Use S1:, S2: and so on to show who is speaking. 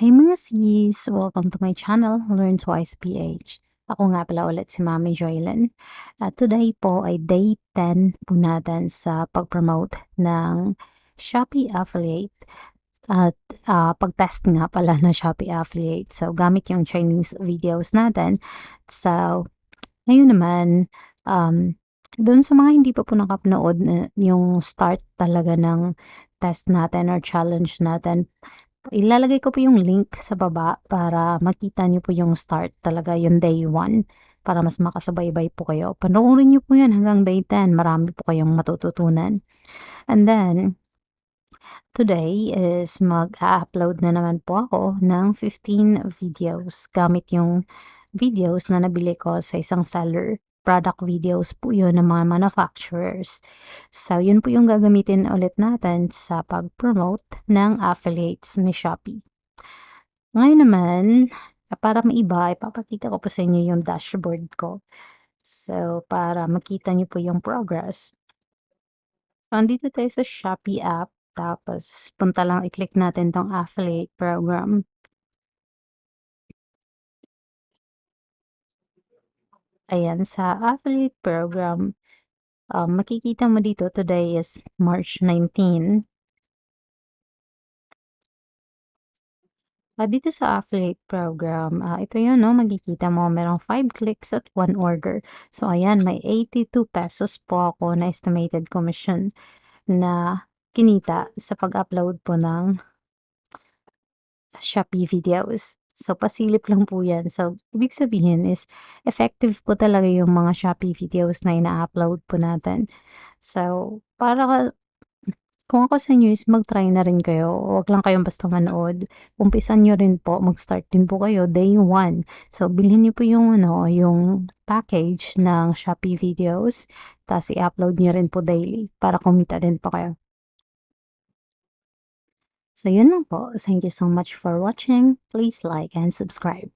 S1: Hi mga sis! Welcome to my channel, Learn Twice PH. Ako nga pala ulit si Mami Joylen. At today po ay day 10 po natin sa pag-promote ng Shopee Affiliate at pag-test nga pala ng Shopee Affiliate. So, gamit yung Chinese videos natin. So, ngayon naman, um, doon sa mga hindi pa po nakapanood na yung start talaga ng test natin or challenge natin, ilalagay ko po yung link sa baba para makita niyo po yung start talaga, yung day 1 para mas makasubaybay po kayo. Panoorin niyo po yan hanggang day 10, marami po kayong matututunan. And then, today is mag-a-upload na naman po ako ng 15 videos gamit yung videos na nabili ko sa isang seller. Product videos po yun ng mga manufacturers. So, yun po yung gagamitin ulit natin sa pag-promote ng affiliates ni Shopee. Ngayon naman, para maiba, ipapakita ko po sa inyo yung dashboard ko. So, para makita niyo po yung progress. So, andito tayo sa Shopee app. Tapos, punta lang, i-click natin tong affiliate program. Ayan, sa affiliate program, makikita mo dito, today is March 19. Dito sa affiliate program, ito yun, no, makikita mo merong 5 clicks at 1 order. So, ayan, may 82 pesos po ako na estimated commission na kinita sa pag-upload po ng Shopee videos. So, pasilip lang po yan. So, ibig sabihin is effective po talaga yung mga Shopee videos na ina-upload po natin. So, kung ako sa inyo is mag-try na rin kayo, wag lang kayong basta manood. Umpisan niyo rin po, mag-start din po kayo day 1. So, bilhin niyo po yung ano, yung package ng Shopee videos, ta's i-upload niyo rin po daily para kumita din po kayo. So, yun lang po. Thank you so much for watching. Please like and subscribe.